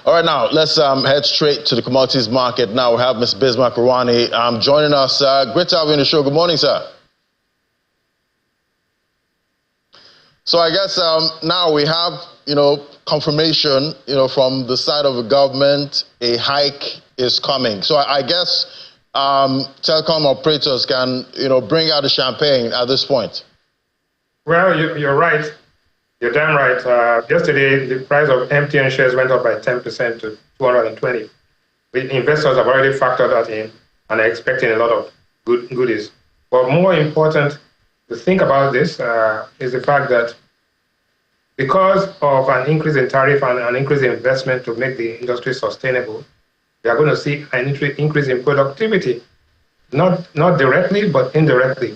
All right, now let's head straight to the commodities market. Now we have Ms. Bismarck Rewane joining us. Great to have you on the show. Good morning, sir. So I guess now we have, confirmation, from the side of the government, a hike is coming. So I guess telecom operators can, bring out the champagne at this point. Well, you're right. You're damn right. Yesterday, the price of MTN shares went up by 10% to 220. The investors have already factored that in and are expecting a lot of goodies. But more important to think about this is the fact that because of an increase in tariff and an increase in investment to make the industry sustainable, we are going to see an increase in productivity, not directly, but indirectly.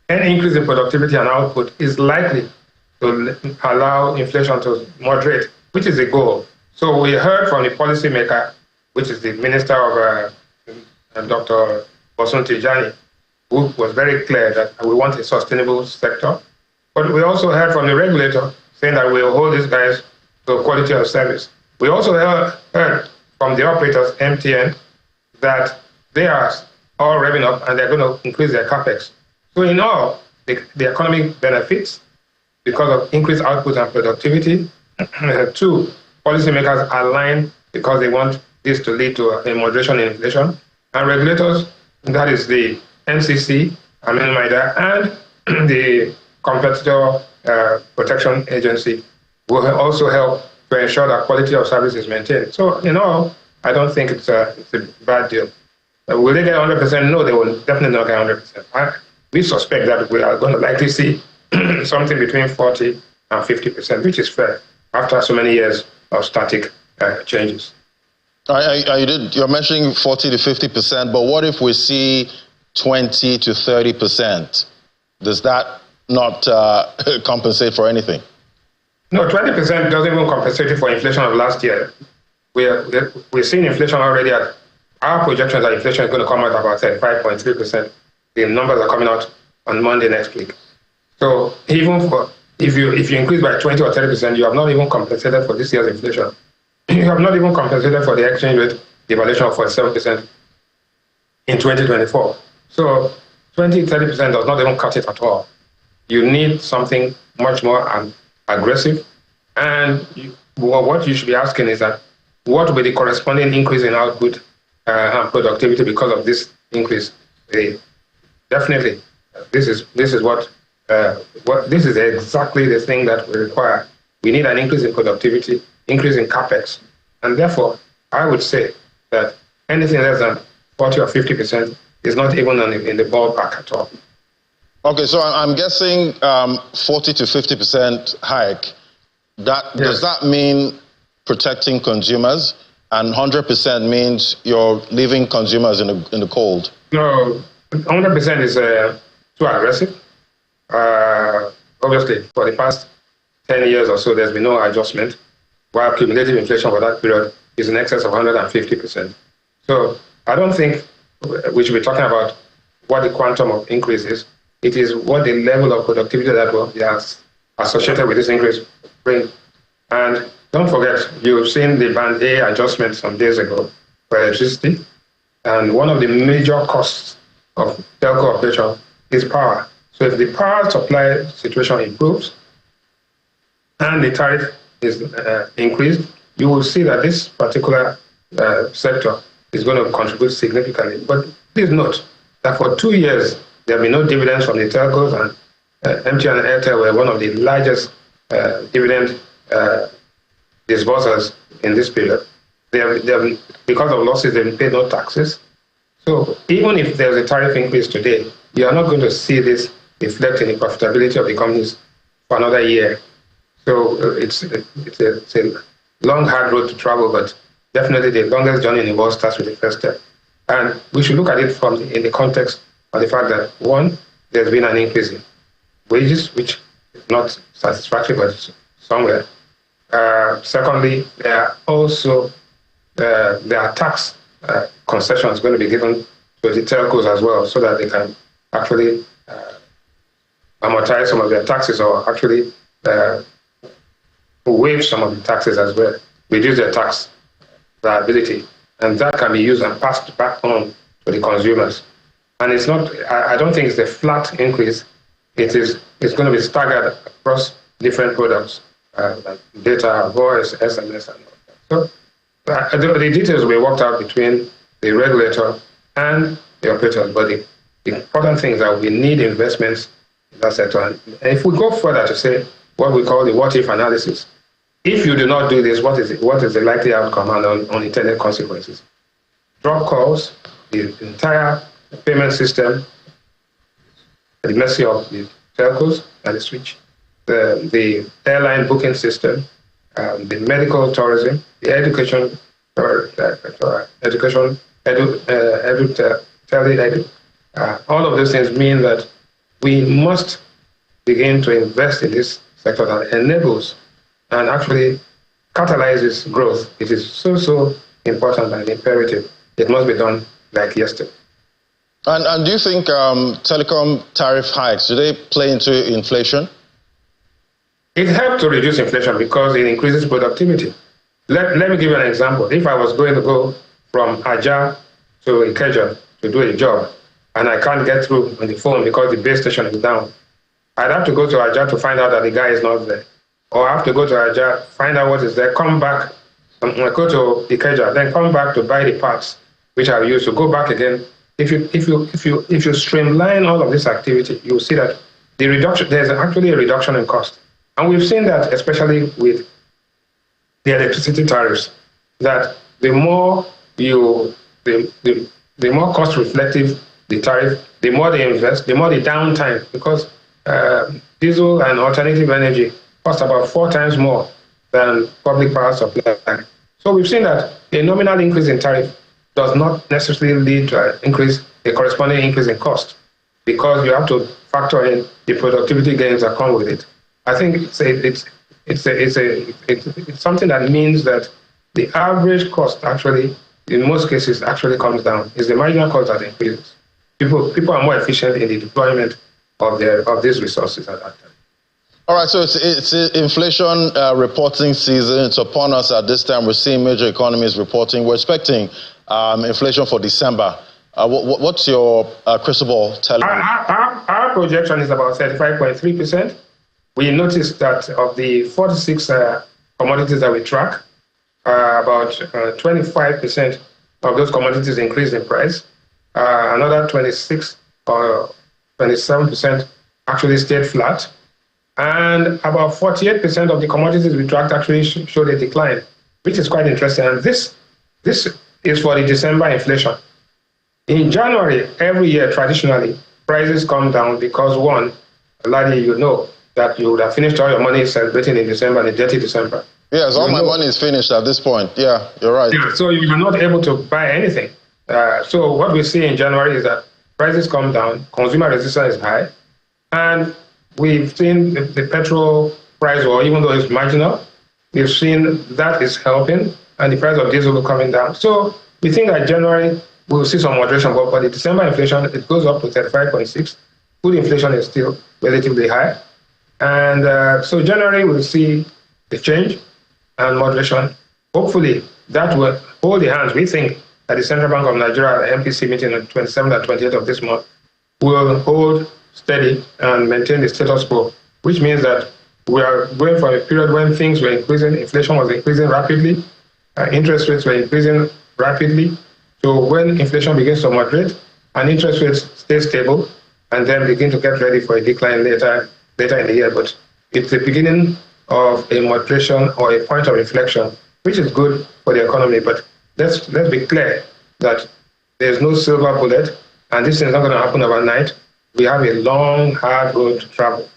Any increase in productivity and output is likely to allow inflation to moderate, which is the goal. So we heard from the policymaker, which is the Minister of Dr. Bosun Tijani, who was very clear that we want a sustainable sector. But we also heard from the regulator saying that we'll hold these guys to quality of service. We also heard from the operators, MTN, that they are all revving up and they're going to increase their capex. So in all, the economic benefits because of increased output and productivity. Two, policymakers align because they want this to lead to a moderation in inflation. And regulators, that is the NCC, and the Competitor Protection Agency, will also help to ensure that quality of service is maintained. So in all, I don't think it's a bad deal. Will they get 100%? No, they will definitely not get 100%. We suspect that we are going to likely see something between 40 and 50%, which is fair after so many years of static changes. You're mentioning 40 to 50%, but what if we see 20 to 30%? Does that not compensate for anything? No, 20% doesn't even compensate for inflation of last year. We're seeing inflation already at our projections that inflation is going to come out about 5.3%. The numbers are coming out on Monday next week. So even if you increase by 20 or 30%, you have not even compensated for this year's inflation. You have not even compensated for the exchange rate devaluation of 47% in 2024. So 20, 30% does not even cut it at all. You need something much more aggressive. And what you should be asking is that what will be the corresponding increase in output and productivity because of this increase? Definitely, this is exactly the thing that we require. We need an increase in productivity, increase in capex, and therefore, I would say that anything less than 40 or 50% is not even in the ballpark at all. Okay, so I'm guessing 40 to 50% hike. Does that mean protecting consumers, and 100% means you're leaving consumers in the cold? No, 100% is too aggressive. Obviously, for the past 10 years or so, there's been no adjustment, while cumulative inflation for that period is in excess of 150%. So I don't think we should be talking about what the quantum of increase is. It is what the level of productivity that will be associated with this increase brings. And don't forget, you've seen the Band A adjustment some days ago for electricity. And one of the major costs of telco operation is power. So if the power supply situation improves and the tariff is increased, you will see that this particular sector is going to contribute significantly. But please note that for 2 years, there have been no dividends from the telcos, and MTN and Airtel were one of the largest dividend disbursers in this period. Because of losses, they've paid no taxes. So even if there's a tariff increase today, you are not going to see this reflect in the profitability of the companies for another year. So it's a long, hard road to travel, but definitely the longest journey in the world starts with the first step. And we should look at it in the context of the fact that, one, there's been an increase in wages, which is not satisfactory, but somewhere. Secondly, there are tax concessions going to be given to the telcos as well, so that they can actually amortize some of their taxes or actually waive some of the taxes as well. reduce their tax liability, and that can be used and passed back on to the consumers. And it's not, I don't think it's a flat increase. It's going to be staggered across different products, like data, voice, SMS, and all that. So the details will be worked out between the regulator and the operators, but the important thing is that we need investments in that sector. And if we go further to say what we call the what-if analysis, if you do not do this, what is the likely outcome and unintended consequences? Drop calls, the entire payment system, the mercy of the telcos and the switch, the airline booking system, the medical tourism, the education, all of those things mean that we must begin to invest in this sector that enables and actually catalyzes growth. It is so important and imperative. It must be done like yesterday. And do you think telecom tariff hikes, do they play into inflation? It helps to reduce inflation because it increases productivity. Let me give you an example. If I was going to go from Aja to Ikeja to do a job, and I can't get through on the phone because the base station is down, I'd have to go to Aja to find out that the guy is not there. Or I have to go to Aja, find out what is there, come back, go to Ikeja, then come back to buy the parts, which I'll use to go back again. If you streamline all of this activity, you'll see that there's actually a reduction in cost. And we've seen that especially with the electricity tariffs, that the more cost reflective the tariff, the more they invest, the more the downtime, because diesel and alternative energy cost about 4 times more than public power supply. So we've seen that a nominal increase in tariff does not necessarily lead to a corresponding increase in cost, because you have to factor in the productivity gains that come with it. I think it's something that means that the average cost actually, in most cases, actually comes down. It's the marginal cost that increases. People are more efficient in the deployment of these resources at that time. All right, so it's inflation reporting season. It's upon us at this time. We're seeing major economies reporting. We're expecting inflation for December. What's your crystal ball telling you? Our projection is about 35.3%. We noticed that of the 46 commodities that we track, about 25% of those commodities increased in price. Another 26 or 27% actually stayed flat. And about 48% of the commodities we tracked actually showed a decline, which is quite interesting. And this is for the December inflation. In January, every year, traditionally, prices come down because, one, Ladi, you know that you would have finished all your money celebrating in December, the dirty December. Yes, all my money is finished at this point. Yeah, you're right. Yeah, so you're not able to buy anything. So what we see in January is that prices come down, consumer resistance is high, and we've seen the petrol price war, even though it's marginal, we've seen that is helping, and the price of diesel is coming down. So we think that January we'll see some moderation, but the December inflation, it goes up to 35.6. Food inflation is still relatively high. And so January we'll see the change and moderation. Hopefully that will hold the hands. We think that the Central Bank of Nigeria, the MPC meeting on 27th and 28th of this month, will hold steady and maintain the status quo, which means that we are going from a period when things were increasing, inflation was increasing rapidly, interest rates were increasing rapidly, so when inflation begins to moderate and interest rates stay stable and then begin to get ready for a decline later in the year. But it's the beginning of a moderation or a point of inflection, which is good for the economy. But let's be clear that there's no silver bullet, and this is not going to happen overnight. We have a long, hard road to travel.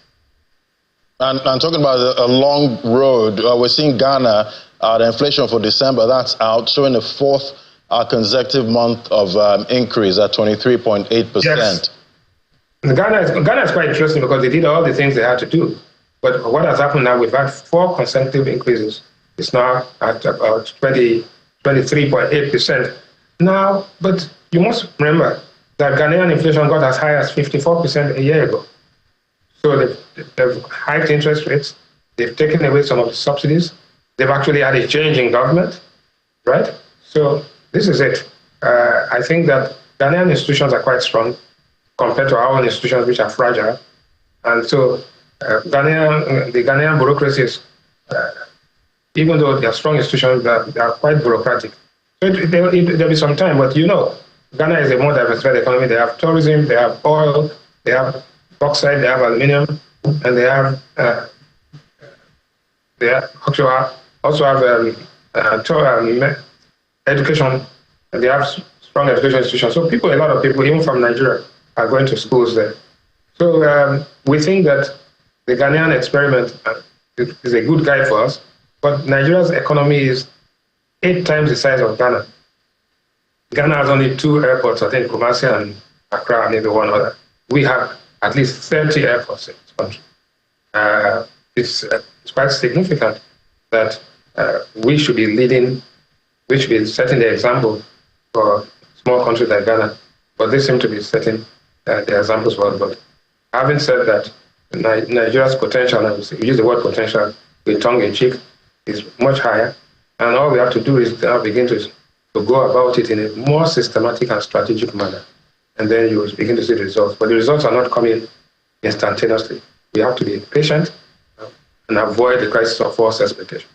And talking about a long road, we're seeing Ghana, the inflation for December, that's out, showing a fourth consecutive month of increase at 23.8%. Yes. Ghana is quite interesting because they did all the things they had to do. But what has happened now, we've had 4 consecutive increases. It's now at about 23.8%. Now, but you must remember that Ghanaian inflation got as high as 54% a year ago. So they've hiked interest rates, they've taken away some of the subsidies, They've actually had a change in government, right? So this is it. I think that Ghanaian institutions are quite strong compared to our own institutions, which are fragile. And so the Ghanaian bureaucracy is, even though they are strong institutions, they are quite bureaucratic. So there'll be some time, but Ghana is a more diversified economy. They have tourism, they have oil, they have bauxite, they have aluminium, and they also have education. And they have strong education institutions. So a lot of people, even from Nigeria, are going to schools there. So we think that the Ghanaian experiment is a good guide for us, but Nigeria's economy is 8 times the size of Ghana. Ghana has only 2 airports, I think, Kumasi and Accra, and maybe one other. We have at least 30 airports in this country. It's quite significant that we should be leading, we should be setting the example for small countries like Ghana, but they seem to be setting the examples for us. But having said that, Nigeria's potential, and we use the word potential with tongue in cheek, is much higher. And all we have to do is now begin to go about it in a more systematic and strategic manner. And then you will begin to see the results. But the results are not coming instantaneously. We have to be patient and avoid the crisis of false expectations.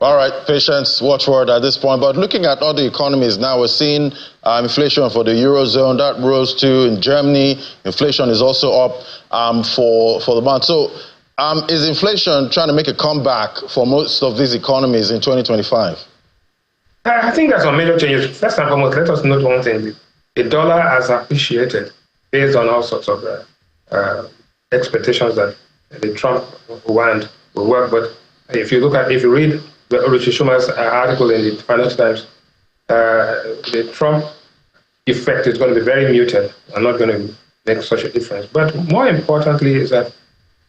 All right, patience, watchword at this point. But looking at other economies now, we're seeing inflation for the Eurozone. That rose too in Germany. Inflation is also up for the month. So is inflation trying to make a comeback for most of these economies in 2025? I think there's some major changes. First and foremost, let us note one thing. The dollar has appreciated based on all sorts of expectations that the Trump want will work. But if you read Richard Schumer's article in the Financial Times, the Trump effect is going to be very muted and not going to make such a difference. But more importantly is that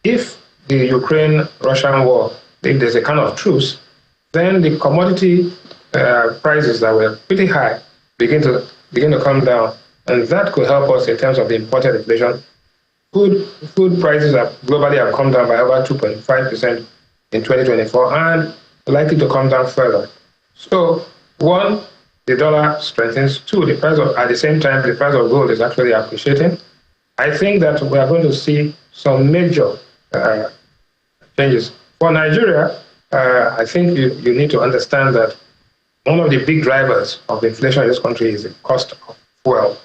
if the Ukraine-Russian war, if there's a kind of truce, then the commodity prices that were pretty high begin to come down, and that could help us in terms of the imported inflation. Food prices globally have come down by over 2.5% in 2024 and likely to come down further. So, 1, the dollar strengthens. 2, at the same time, the price of gold is actually appreciating. I think that we are going to see some major changes. For Nigeria, I think you need to understand that one of the big drivers of inflation in this country is the cost of fuel,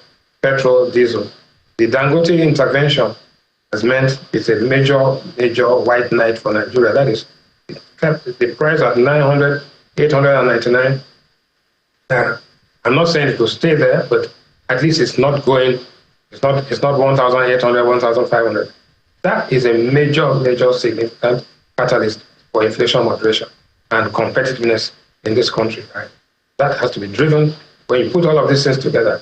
petrol, diesel. The Dangote intervention has meant it's a major white knight for Nigeria. That is, it kept the price at 900, 899. I'm not saying it will stay there, but at least it's not 1,800, 1,500. That is a major significant catalyst for inflation moderation and competitiveness in this country. Right? That has to be driven. When you put all of these things together,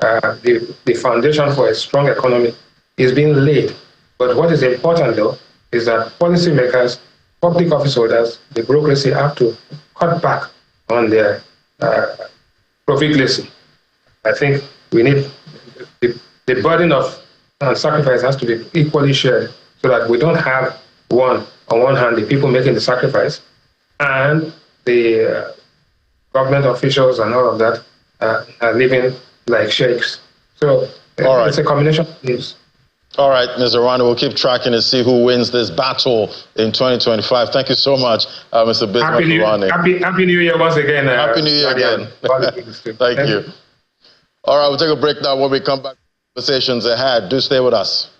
the foundation for a strong economy is being laid. But what is important, though, is that policymakers, public office holders, the bureaucracy have to cut back on their profligacy. I think we need the burden of sacrifice has to be equally shared so that we don't have on one hand, the people making the sacrifice and the government officials and all of that are living like sheikhs. So it's a combination of these. All right, Mr. Rewane, we'll keep tracking to see who wins this battle in 2025. Thank you so much, Mr. Bismarck Rewane. Happy New Year once again. Happy New Year again. Thank you. All right, we'll take a break now. When we come back, conversations ahead. Do stay with us.